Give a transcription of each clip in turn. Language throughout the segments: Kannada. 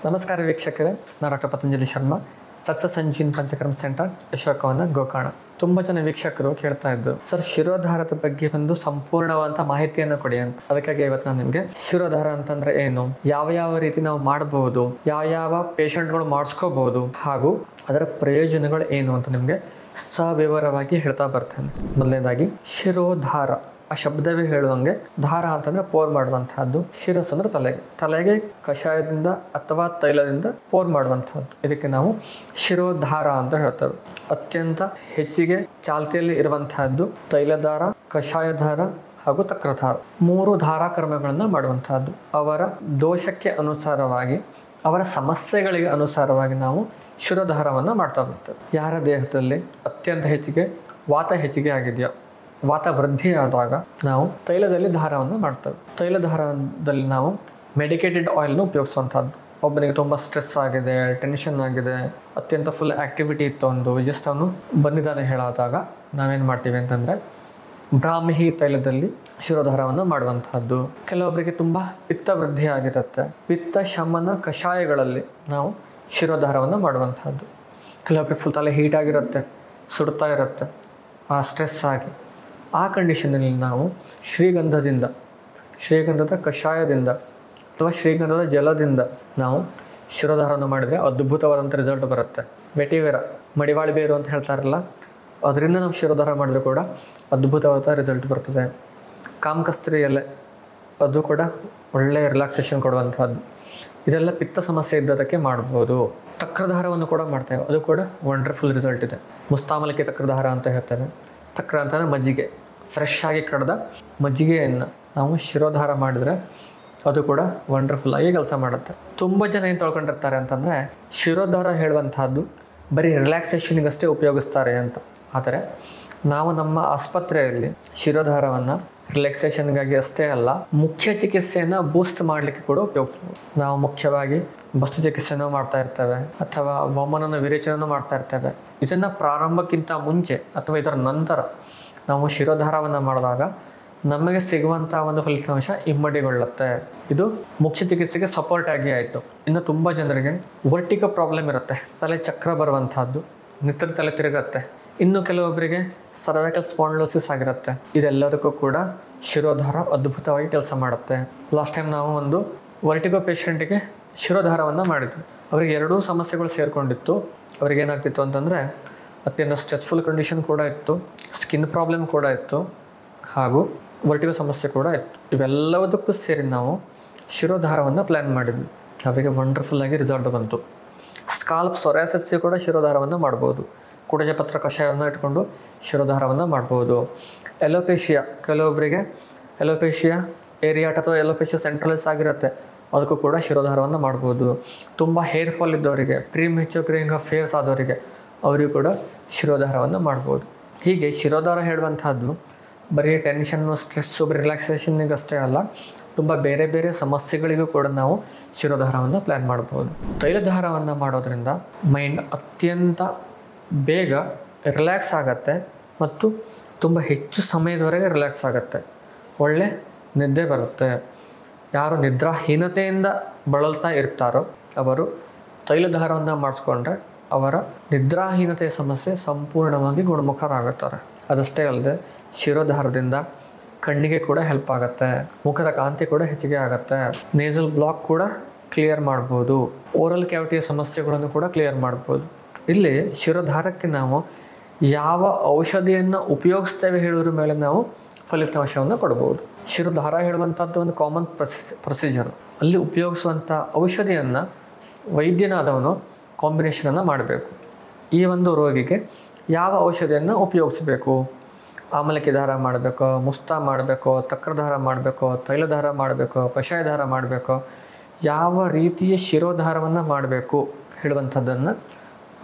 ನಮಸ್ಕಾರ ವೀಕ್ಷಕರೇ, ನಾನು ಡಾಕ್ಟರ್ ಪತಂಜಲಿ ಶರ್ಮಾ, ಸತ್ಸ ಸಂಜೀನ್ ಪಂಚಕರ್ಮ ಸೆಂಟರ್, ಯಶೋಕವನ, ಗೋಕರ್ಣ. ತುಂಬ ಜನ ವೀಕ್ಷಕರು ಕೇಳ್ತಾ ಇದ್ರು, ಸರ್ ಶಿರೋಧಾರದ ಬಗ್ಗೆ ಒಂದು ಸಂಪೂರ್ಣವಾದ ಮಾಹಿತಿಯನ್ನು ಕೊಡಿ ಅಂತ. ಅದಕ್ಕಾಗಿ ಇವತ್ತು ನಾನು ನಿಮಗೆ ಶಿರೋಧಾರ ಅಂತಂದ್ರೆ ಏನು, ಯಾವ ರೀತಿ ನಾವು ಮಾಡಬಹುದು, ಯಾವ ಪೇಷಂಟ್ಗಳು ಮಾಡಿಸ್ಕೋಬಹುದು ಹಾಗೂ ಅದರ ಪ್ರಯೋಜನಗಳು ಏನು ಅಂತ ನಿಮಗೆ ಸವಿವರವಾಗಿ ಹೇಳ್ತಾ ಬರ್ತೇನೆ. ಮೊದಲನೇದಾಗಿ ಶಿರೋಧಾರ, ಆ ಶಬ್ದವೇ ಹೇಳುವಂಗೆ ಧಾರ ಅಂತಂದ್ರೆ ಪೋರ್ ಮಾಡುವಂತಹದ್ದು, ಶಿರಸ್ ಅಂದ್ರೆ ತಲೆಗೆ ಕಷಾಯದಿಂದ ಅಥವಾ ತೈಲದಿಂದ ಪೋರ್ ಮಾಡುವಂತಹದ್ದು. ಇದಕ್ಕೆ ನಾವು ಶಿರೋಧಾರ ಅಂತ ಹೇಳ್ತೇವೆ. ಅತ್ಯಂತ ಹೆಚ್ಚಿಗೆ ಚಾಲ್ತಿಯಲ್ಲಿ ಇರುವಂತಹದ್ದು ತೈಲಧಾರ, ಕಷಾಯಧಾರ ಹಾಗೂ ತಕ್ರಧಾರ. 3 ಧಾರಾಕ್ರಮಗಳನ್ನು ಮಾಡುವಂತಹದ್ದು. ಅವರ ದೋಷಕ್ಕೆ ಅನುಸಾರವಾಗಿ, ಅವರ ಸಮಸ್ಯೆಗಳಿಗೆ ಅನುಸಾರವಾಗಿ ನಾವು ಶಿರೋಧಾರವನ್ನು ಮಾಡ್ತಾ ಬರ್ತೇವೆ. ಯಾರ ದೇಹದಲ್ಲಿ ಅತ್ಯಂತ ಹೆಚ್ಚಿಗೆ ವಾತ ಹೆಚ್ಚಿಗೆ ಆಗಿದೆಯೋ, ವಾತ ವೃದ್ಧಿ ಆದಾಗ ನಾವು ತೈಲದಲ್ಲಿ ಧಾರವನ್ನು ಮಾಡ್ತೇವೆ. ತೈಲಧಾರದಲ್ಲಿ ನಾವು ಮೆಡಿಕೇಟೆಡ್ ಆಯಿಲ್ನ ಉಪಯೋಗಿಸುವಂಥದ್ದು. ಒಬ್ಬನಿಗೆ ತುಂಬ ಸ್ಟ್ರೆಸ್ ಆಗಿದೆ, ಟೆನ್ಷನ್ ಆಗಿದೆ, ಅತ್ಯಂತ ಫುಲ್ ಆ್ಯಕ್ಟಿವಿಟಿ ಇತ್ತು, ಒಂದು ಜಸ್ಟ್ ಅವನು ಬಂದಿದ್ದಾನೆ ಹೇಳಾದಾಗ ನಾವೇನು ಮಾಡ್ತೀವಿ ಅಂತಂದರೆ ಬ್ರಾಹ್ಮಿ ತೈಲದಲ್ಲಿ ಶಿರೋಧಾರವನ್ನು ಮಾಡುವಂತಹದ್ದು. ಕೆಲವೊಬ್ಬರಿಗೆ ತುಂಬ ಪಿತ್ತ ವೃದ್ಧಿ ಆಗಿರುತ್ತೆ, ಪಿತ್ತ ಶಮನ ಕಷಾಯಗಳಲ್ಲಿ ನಾವು ಶಿರೋಧಾರವನ್ನು ಮಾಡುವಂತಹದ್ದು. ಕೆಲವೊಬ್ಬರಿಗೆ ಫುಲ್ ತಲೆ ಹೀಟ್ ಆಗಿರುತ್ತೆ, ಸುಡ್ತಾ ಇರುತ್ತೆ, ಆ ಸ್ಟ್ರೆಸ್ ಆಗಿ ಆ ಕಂಡೀಷನಲ್ಲಿ ನಾವು ಶ್ರೀಗಂಧದ ಕಷಾಯದಿಂದ ಅಥವಾ ಶ್ರೀಗಂಧದ ಜಲದಿಂದ ನಾವು ಶಿರೋಧಾರವನ್ನು ಮಾಡಿದರೆ ಅದ್ಭುತವಾದಂಥ ರಿಸಲ್ಟ್ ಬರುತ್ತೆ. ವೆಟಿವೇರ, ಮಡಿವಾಳಿ ಬೇರು ಅಂತ ಹೇಳ್ತಾರಲ್ಲ, ಅದರಿಂದ ನಾವು ಶಿರೋಧಾರ ಮಾಡಿದ್ರು ಕೂಡ ಅದ್ಭುತವಾದ ರಿಸಲ್ಟ್ ಬರ್ತದೆ. ಕಾಮಕಸ್ತ್ರಿ ಎಲೆ, ಅದು ಕೂಡ ಒಳ್ಳೆಯ ರಿಲ್ಯಾಕ್ಸೇಷನ್ ಕೊಡುವಂಥದ್ದು. ಇದೆಲ್ಲ ಪಿತ್ತ ಸಮಸ್ಯೆ ಇದ್ದದಕ್ಕೆ ಮಾಡ್ಬೋದು. ತಕ್ರಧಾರವನ್ನು ಕೂಡ ಮಾಡ್ತೇವೆ, ಅದು ಕೂಡ ವಂಡರ್ಫುಲ್ ರಿಸಲ್ಟ್ ಇದೆ. ಮುಸ್ತಾಮಲಕ್ಕೆ ತಕ್ರಧಾರ ಅಂತ ಹೇಳ್ತೇವೆ. ತಕ್ರ ಅಂತಂದರೆ ಮಜ್ಜಿಗೆ, ಫ್ರೆಶ್ ಆಗಿ ಕಡ್ದ ಮಜ್ಜಿಗೆಯನ್ನು ನಾವು ಶಿರೋಧಾರ ಮಾಡಿದರೆ ಅದು ಕೂಡ ವಂಡರ್ಫುಲ್ ಆಗಿ ಕೆಲಸ ಮಾಡುತ್ತೆ. ತುಂಬ ಜನ ಏನು ತೊಳ್ಕೊಂಡಿರ್ತಾರೆ ಅಂತಂದರೆ ಶಿರೋಧಾರ ಹೇಳುವಂತಹದ್ದು ಬರೀ ರಿಲ್ಯಾಕ್ಸೇಷನ್ಗಷ್ಟೇ ಉಪಯೋಗಿಸ್ತಾರೆ ಅಂತ. ಆದರೆ ನಾವು ನಮ್ಮ ಆಸ್ಪತ್ರೆಯಲ್ಲಿ ಶಿರೋಧಾರವನ್ನು ರಿಲ್ಯಾಕ್ಸೇಷನ್ಗಾಗಿ ಅಷ್ಟೇ ಅಲ್ಲ, ಮುಖ್ಯ ಚಿಕಿತ್ಸೆಯನ್ನು ಬೂಸ್ಟ್ ಮಾಡಲಿಕ್ಕೆ ಕೂಡ ಉಪಯೋಗಿಸ್ಬೋದು. ನಾವು ಮುಖ್ಯವಾಗಿ ಬಸ್ತು ಚಿಕಿತ್ಸೆನೂ ಮಾಡ್ತಾ ಇರ್ತೇವೆ ಅಥವಾ ವಮನನ ವಿರೇಚನೂ ಮಾಡ್ತಾ ಇರ್ತೇವೆ. ಇದನ್ನು ಪ್ರಾರಂಭಕ್ಕಿಂತ ಮುಂಚೆ ಅಥವಾ ಇದರ ನಂತರ ನಾವು ಶಿರೋಧಾರವನ್ನು ಮಾಡಿದಾಗ ನಮಗೆ ಸಿಗುವಂಥ ಒಂದು ಫಲಿತಾಂಶ ಇಮ್ಮಡಿಗೊಳ್ಳುತ್ತೆ. ಇದು ಮುಖ್ಯ ಚಿಕಿತ್ಸೆಗೆ ಸಪೋರ್ಟ್ ಆಗಿ ಆಯಿತು. ಇನ್ನು ತುಂಬ ಜನರಿಗೆ ವರ್ಟಿಗೋ ಪ್ರಾಬ್ಲಮ್ ಇರುತ್ತೆ, ತಲೆ ಚಕ್ರ ಬರುವಂತಹದ್ದು, ನಿತ್ಯ ತಲೆ ತಿರುಗತ್ತೆ. ಇನ್ನು ಕೆಲವೊಬ್ಬರಿಗೆ ಸರ್ವೈಕಲ್ ಸ್ಪಾಂಡಿಲೋಸಿಸ್ ಆಗಿರುತ್ತೆ. ಇದೆಲ್ಲದಕ್ಕೂ ಕೂಡ ಶಿರೋಧಾರ ಅದ್ಭುತವಾಗಿ ಕೆಲಸ ಮಾಡುತ್ತೆ. ಲಾಸ್ಟ್ ಟೈಮ್ ನಾವು ಒಂದು ವರ್ಟಿಗೋ ಪೇಷಂಟಿಗೆ ಶಿರೋಧಾರವನ್ನು ಮಾಡಿದ್ವಿ. ಅವರಿಗೆ 2 ಸಮಸ್ಯೆಗಳು ಸೇರಿಕೊಂಡಿತ್ತು. ಅವ್ರಿಗೆ ಏನಾಗ್ತಿತ್ತು ಅಂತಂದರೆ ಅತ್ಯಂತ ಸ್ಟ್ರೆಸ್ಫುಲ್ ಕಂಡೀಷನ್ ಕೂಡ ಇತ್ತು, ಸ್ಕಿನ್ ಪ್ರಾಬ್ಲಮ್ ಕೂಡ ಇತ್ತು ಹಾಗೂ ವರ್ಟಿಗೋ ಸಮಸ್ಯೆ ಕೂಡ ಇತ್ತು. ಇವೆಲ್ಲದಕ್ಕೂ ಸೇರಿ ನಾವು ಶಿರೋಧಾರವನ್ನು ಪ್ಲ್ಯಾನ್ ಮಾಡಿದ್ವಿ. ಅವರಿಗೆ ವಂಡರ್ಫುಲ್ಲಾಗಿ ರಿಸಲ್ಟ್ ಬಂತು. ಸ್ಕಾಲ್ಪ್ ಸೊರಾಸಿಸ್ಗೆ ಕೂಡ ಶಿರೋಧಾರವನ್ನು ಮಾಡ್ಬೋದು. ಕುಡಜಪತ್ರ ಕಷಾಯವನ್ನು ಇಟ್ಕೊಂಡು ಶಿರೋಧಾರವನ್ನು ಮಾಡ್ಬೋದು. ಎಲೋಪೇಶಿಯಾ, ಕೆಲವೊಬ್ಬರಿಗೆ ಎಲೋಪೇಶಿಯಾ ಏರಿಯಾಟ್ ಅಥವಾ ಎಲೋಪೇಶಿಯಾ ಸೆಂಟ್ರಲೈಸ್ ಆಗಿರುತ್ತೆ, ಅದಕ್ಕೂ ಕೂಡ ಶಿರೋಧಾರವನ್ನು ಮಾಡ್ಬೋದು. ತುಂಬ ಹೇರ್ ಫಾಲ್ ಇದ್ದವರಿಗೆ, ಪ್ರೀಮೆಚ್ಯೂರ್ ಗ್ರೇಯಿಂಗ್ ಆಫ್ ಹೇರ್ಸ್ ಆದವರಿಗೆ, ಅವರಿಗೂ ಕೂಡ ಶಿರೋಧಾರವನ್ನು ಮಾಡ್ಬೋದು. ಹೀಗೆ ಶಿರೋಧಾರ ಹೇಳುವಂತಹದ್ದು ಬರೀ ಟೆನ್ಷನ್ನು, ಸ್ಟ್ರೆಸ್ಸು, ರಿಲ್ಯಾಕ್ಸೇಷನ್ನಿಗೆ ಅಷ್ಟೇ ಅಲ್ಲ, ತುಂಬ ಬೇರೆ ಬೇರೆ ಸಮಸ್ಯೆಗಳಿಗೂ ಕೂಡ ನಾವು ಶಿರೋಧಾರವನ್ನು ಪ್ಲ್ಯಾನ್ ಮಾಡ್ಬೋದು. ತೈಲಧಾರವನ್ನು ಮಾಡೋದ್ರಿಂದ ಮೈಂಡ್ ಅತ್ಯಂತ ಬೇಗ ರಿಲ್ಯಾಕ್ಸ್ ಆಗುತ್ತೆ ಮತ್ತು ತುಂಬ ಹೆಚ್ಚು ಸಮಯದವರೆಗೆ ರಿಲ್ಯಾಕ್ಸ್ ಆಗುತ್ತೆ. ಒಳ್ಳೆ ನಿದ್ದೆ ಬರುತ್ತೆ. ಯಾರು ನಿದ್ರಾಹೀನತೆಯಿಂದ ಬಳಲ್ತಾ ಇರ್ತಾರೋ ಅವರು ತೈಲಧಾರವನ್ನು ಮಾಡಿಸ್ಕೊಂಡ್ರೆ ಅವರ ನಿದ್ರಾಹೀನತೆಯ ಸಮಸ್ಯೆ ಸಂಪೂರ್ಣವಾಗಿ ಗುಣಮುಖರಾಗುತ್ತಾರೆ. ಅದಷ್ಟೇ ಅಲ್ಲದೆ ಶಿರೋಧಾರದಿಂದ ಕಣ್ಣಿಗೆ ಕೂಡ ಹೆಲ್ಪ್ ಆಗುತ್ತೆ, ಮುಖದ ಕಾಂತಿ ಕೂಡ ಹೆಚ್ಚಿಗೆ ಆಗುತ್ತೆ, ನೇಸಲ್ ಬ್ಲಾಕ್ ಕೂಡ ಕ್ಲಿಯರ್ ಮಾಡ್ಬೋದು, ಓರಲ್ ಕ್ಯಾವಿಟಿಯ ಸಮಸ್ಯೆಗಳನ್ನು ಕೂಡ ಕ್ಲಿಯರ್ ಮಾಡ್ಬೋದು. ಇಲ್ಲಿ ಶಿರೋಧಾರಕ್ಕೆ ನಾವು ಯಾವ ಔಷಧಿಯನ್ನು ಉಪಯೋಗಿಸ್ತೇವೆ ಹೇಳೋದ್ರ ಮೇಲೆ ನಾವು ಫಲಿತಾಂಶವನ್ನು ಕೊಡ್ಬೋದು. ಶಿರೋಧಾರ ಹೇಳುವಂಥದ್ದು ಒಂದು ಕಾಮನ್ ಪ್ರೊಸೀಜರ್. ಅಲ್ಲಿ ಉಪಯೋಗಿಸುವಂಥ ಔಷಧಿಯನ್ನು ವೈದ್ಯನಾದವನು ಕಾಂಬಿನೇಷನನ್ನು ಮಾಡಬೇಕು. ಈ ಒಂದು ರೋಗಿಗೆ ಯಾವ ಔಷಧಿಯನ್ನು ಉಪಯೋಗಿಸಬೇಕು, ಆಮಲಕ್ಕಿ ದಾರ ಮಾಡಬೇಕೋ, ಮುಸ್ತಾ ಮಾಡಬೇಕೋ, ತಕ್ರಧಾರ ಮಾಡಬೇಕೋ, ತೈಲಧಾರ ಮಾಡಬೇಕೋ, ಕಷಾಯಧಾರ ಮಾಡಬೇಕೋ, ಯಾವ ರೀತಿಯ ಶಿರೋಧಾರವನ್ನು ಮಾಡಬೇಕು ಹೇಳುವಂಥದ್ದನ್ನು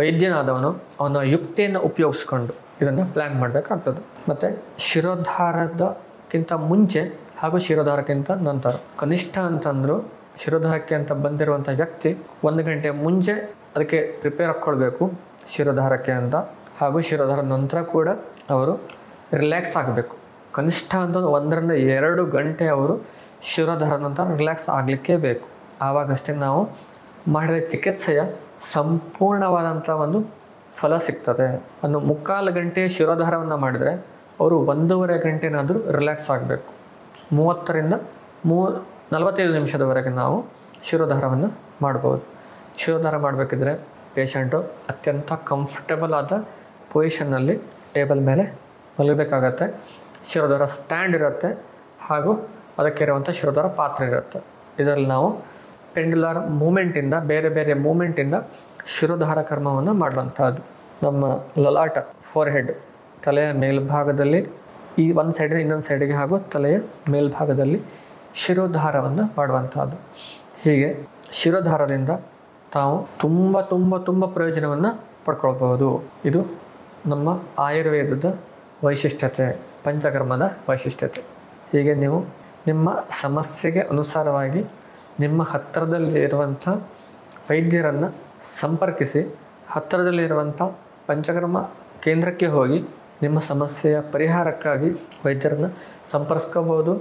ವೈದ್ಯನಾದವನು ಅವನ ಯುಕ್ತಿಯನ್ನು ಉಪಯೋಗಿಸ್ಕೊಂಡು ಇದನ್ನು ಪ್ಲ್ಯಾನ್ ಮಾಡಬೇಕಾಗ್ತದೆ. ಮತ್ತು ಶಿರೋಧಾರಕ್ಕಿಂತ ಮುಂಚೆ ಹಾಗೂ ಶಿರೋಧಾರಕ್ಕಿಂತ ನಂತರ, ಕನಿಷ್ಠ ಅಂತಂದರೂ ಶಿರೋಧಾರಕ್ಕೆ ಅಂತ ಬಂದಿರುವಂಥ ವ್ಯಕ್ತಿ 1 ಗಂಟೆ ಮುಂಚೆ ಅದಕ್ಕೆ ಪ್ರಿಪೇರ್ ಹಾಕ್ಕೊಳ್ಬೇಕು ಶಿರೋಧಾರಕ್ಕೆ ಅಂತ. ಹಾಗೂ ಶಿರೋಧಾರ ನಂತರ ಕೂಡ ಅವರು ರಿಲ್ಯಾಕ್ಸ್ ಆಗಬೇಕು. ಕನಿಷ್ಠ ಅಂತ 1 ರಿಂದ 2 ಗಂಟೆ ಅವರು ಶಿರೋಧಾರ ನಂತರ ರಿಲ್ಯಾಕ್ಸ್ ಆಗಲಿಕ್ಕೇ ಬೇಕು. ಆವಾಗಷ್ಟೇ ನಾವು ಮಾಡಿದ ಚಿಕಿತ್ಸೆಯ ಸಂಪೂರ್ಣವಾದಂಥ ಒಂದು ಫಲ ಸಿಗ್ತದೆ. ಒಂದು 3/4 ಗಂಟೆ ಶಿರೋಧಾರವನ್ನು ಮಾಡಿದರೆ ಅವರು 1.5 ಗಂಟೆನಾದರೂ ರಿಲ್ಯಾಕ್ಸ್ ಆಗಬೇಕು. 30ರಿಂದ 45 ನಿಮಿಷದವರೆಗೆ ನಾವು ಶಿರೋಧಾರವನ್ನು ಮಾಡ್ಬೋದು. ಶಿರೋಧಾರ ಮಾಡಬೇಕಿದ್ರೆ ಪೇಷಂಟು ಅತ್ಯಂತ ಕಂಫರ್ಟಬಲ್ ಆದ ಪೊಸಿಷನ್ನಲ್ಲಿ ಟೇಬಲ್ ಮೇಲೆ ಮಲಗಬೇಕಾಗತ್ತೆ. ಶಿರೋಧಾರ ಸ್ಟ್ಯಾಂಡ್ ಇರುತ್ತೆ ಹಾಗೂ ಅದಕ್ಕೆ ಇರುವಂಥ ಶಿರೋಧಾರ ಪಾತ್ರೆ ಇರುತ್ತೆ. ಇದರಲ್ಲಿ ನಾವು ಪೆಂಡ್ಯುಲರ್ ಮೂಮೆಂಟಿಂದ ಬೇರೆ ಬೇರೆ ಮೂಮೆಂಟಿಂದ ಶಿರೋಧಾರ ಕರ್ಮವನ್ನು ಮಾಡುವಂಥದ್ದು. ನಮ್ಮ ಲಲಾಟ ಫೋರ್ಹೆಡ್ ತಲೆಯ ಮೇಲ್ಭಾಗದಲ್ಲಿ ಈ ಒಂದು ಸೈಡಿನ ಇನ್ನೊಂದು ಸೈಡಿಗೆ ಹಾಗೂ ತಲೆಯ ಮೇಲ್ಭಾಗದಲ್ಲಿ ಶಿರೋಧಾರವನ್ನು ಮಾಡುವಂಥದ್ದು. ಹೀಗೆ ಶಿರೋಧಾರದಿಂದ ತಾವು ತುಂಬ ತುಂಬ ತುಂಬ ಪ್ರಯೋಜನವನ್ನು ಪಡ್ಕೊಳ್ಬೋದು. ಇದು ನಮ್ಮ ಆಯುರ್ವೇದದ ವೈಶಿಷ್ಟ್ಯತೆ, ಪಂಚಕರ್ಮದ ವೈಶಿಷ್ಟ್ಯತೆ. ಹೀಗೆ ನೀವು ನಿಮ್ಮ ಸಮಸ್ಯೆಗೆ ಅನುಸಾರವಾಗಿ ನಿಮ್ಮ ಹತ್ತಿರದಲ್ಲಿರುವಂಥ ವೈದ್ಯರನ್ನು ಸಂಪರ್ಕಿಸಿ ಹತ್ತಿರದಲ್ಲಿರುವಂಥ ಪಂಚಕರ್ಮ ಕೇಂದ್ರಕ್ಕೆ ಹೋಗಿ ನಿಮ್ಮ ಸಮಸ್ಯೆಯ ಪರಿಹಾರಕ್ಕಾಗಿ ವೈದ್ಯರನ್ನು ಸಂಪರ್ಕಿಸ್ಕೋಬೋದು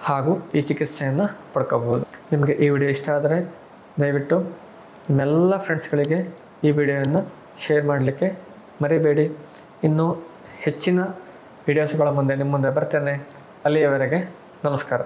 ಹಾಗೂ ಈ ಚಿಕಿತ್ಸೆಯನ್ನು ಪಡ್ಕೋಬೋದು. ನಿಮಗೆ ಈ ವಿಡಿಯೋ ಇಷ್ಟ ಆದರೆ ದಯವಿಟ್ಟು ನಿಮ್ಮೆಲ್ಲ ಫ್ರೆಂಡ್ಸ್ಗಳಿಗೆ ಈ ವಿಡಿಯೋವನ್ನು ಶೇರ್ ಮಾಡಲಿಕ್ಕೆ ಮರಿಬೇಡಿ. ಇನ್ನೂ ಹೆಚ್ಚಿನ ವಿಡಿಯೋಸ್ಗಳ ಮುಂದೆ ನಿಮ್ಮ ಮುಂದೆ ಬರ್ತೇನೆ. ಅಲ್ಲಿಯವರೆಗೆ ನಮಸ್ಕಾರ.